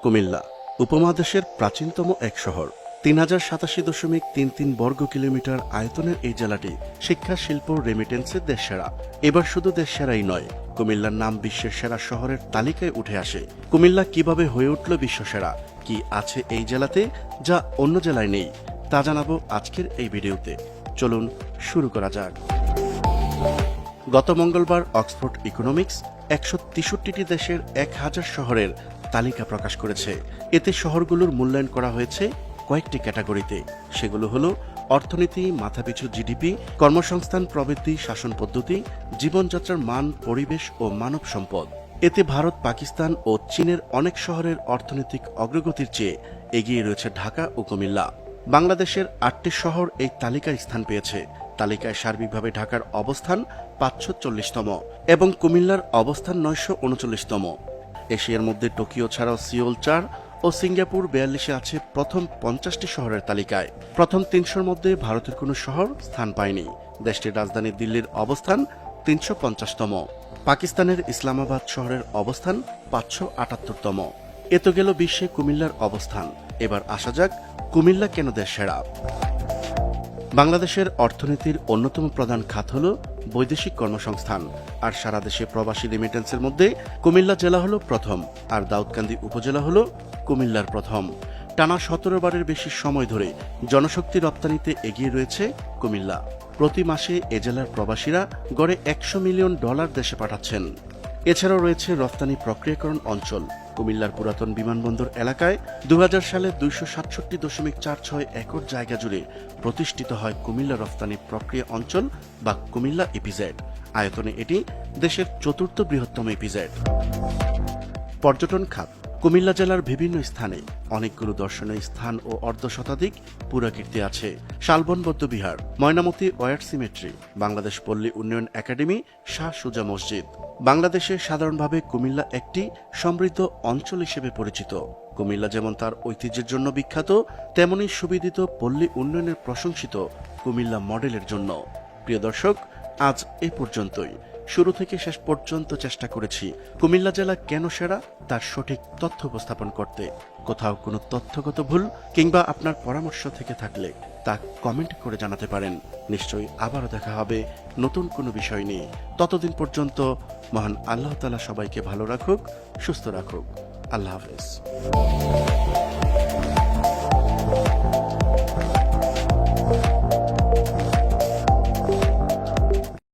কুমিল্লা উপমহাদেশের প্রাচীনতম এক শহর। 3087.33 বর্গ কিলোমিটার আয়তনের এই জেলাটি শিক্ষা, শিল্প, রেমিটেন্সে দেশসেরা। এবার শুধু দেশসেরাই নয়, কুমিল্লার নাম বিশ্বের সেরা শহরের তালিকায় উঠে আসে। কুমিল্লা কিভাবে হয়ে উঠল বিশ্বসেরা, কি আছে এই জেলাতে যা অন্য জেলায় নেই, তা জানাবো আজকের এই ভিডিওতে। চলুন শুরু করা যাক। গত মঙ্গলবার অক্সফোর্ড ইকোনমিক্স 163টি দেশের 1000 শহরের তালিকা প্রকাশ করেছে। এতে শহরগুলোর মূল্যায়ন করা হয়েছে কয়েকটি ক্যাটাগরিতে। সেগুলো হলো অর্থনীতি, মাথাপিছু জিডিপি, কর্মসংস্থান, প্রবৃদ্ধি, শাসন পদ্ধতি, জীবনযাত্রার মান, পরিবেশ ও মানব সম্পদ। এতে ভারত, পাকিস্তান ও চীনের অনেক শহরের অর্থনৈতিক অগ্রগতির চেয়ে এগিয়ে রয়েছে ঢাকা ও কুমিল্লা। বাংলাদেশের 8টি শহর এই তালিকায় স্থান পেয়েছে। তালিকায় সার্বিকভাবে ঢাকার অবস্থান 540তম এবং কুমিল্লার অবস্থান 939তম। এশিয়ার মধ্যে টোকিও ছাড়াও সিওল 4 ও সিঙ্গাপুর 42-এ আছে প্রথম 50টি শহরের তালিকায়। প্রথম 300-র মধ্যে ভারতের কোনো শহর স্থান পায়নি। দেশটির রাজধানী দিল্লির অবস্থান 350তম। পাকিস্তানের ইসলামাবাদ শহরের অবস্থান 578তম। এ তো গেল বিশ্বে কুমিল্লার অবস্থান। এবার আসা যাক কুমিল্লা কেন দেশ সেরা। বাংলাদেশের অর্থনীতির অন্যতম প্রধান খাত হল বৈদেশিক কর্মসংস্থান, আর সারা দেশে প্রবাসী রেমিটেন্সের মধ্যে কুমিল্লা জেলা হল প্রথম, আর দাউদকান্দি উপজেলা হল কুমিল্লার প্রথম। টানা 17 বারের বেশি সময় ধরে জনশক্তি রপ্তানিতে এগিয়ে রয়েছে কুমিল্লা। প্রতি মাসে এ জেলার প্রবাসীরা গড়ে $100 মিলিয়ন দেশে পাঠাচ্ছেন। এছাড়াও রয়েছে রপ্তানি প্রক্রিয়াকরণ অঞ্চল। কুমিল্লার পুরাতন বিমানবন্দর এলাকায় 2000 সালে 267.46 একর জায়গা জুড়ে প্রতিষ্ঠিত হয় কুমিল্লা রপ্তানি প্রক্রিয়া অঞ্চল বা কুমিল্লা ইপিজেড। আয়তনে এটি দেশের 4র্থ বৃহত্তম ইপিজেড। পর্যটন খাত। কুমিল্লা জেলার বিভিন্ন স্থানে অনেকগুলো দর্শনীয় স্থান ও অর্ধশতাধিক পুরাকীর্তি আছে। শালবন বৌদ্ধবিহার, ময়নামতি ওয়ার সিমেট্রি, বাংলাদেশ পল্লী উন্নয়ন একাডেমি, শাহ সুজা মসজিদ। বাংলাদেশে সাধারণভাবে কুমিল্লা একটি সমৃদ্ধ অঞ্চল হিসেবে পরিচিত। কুমিল্লা যেমন তার ঐতিহ্যের জন্য বিখ্যাত, তেমনি সুবিদিত পল্লী উন্নয়নের প্রশংসিত কুমিল্লা মডেলের জন্য। প্রিয় দর্শক, আজ এই পর্যন্তই। শুরু থেকে শেষ পর্যন্ত চেষ্টা করেছি কুমিল্লা জেলা কেন সেরা তার সঠিক তথ্য উপস্থাপন করতে। কোথাও কোনো তথ্যগত ভুল কিংবা আপনার পরামর্শ থেকে থাকলে তা কমেন্ট করে জানাতে পারেন। নিশ্চয়ই আবারও দেখা হবে নতুন কোনো বিষয় নিয়ে। ততদিন পর্যন্ত মহান আল্লাহ তাআলা সবাইকে ভালো রাখুক, সুস্থ রাখুক। আল্লাহ হাফেজ।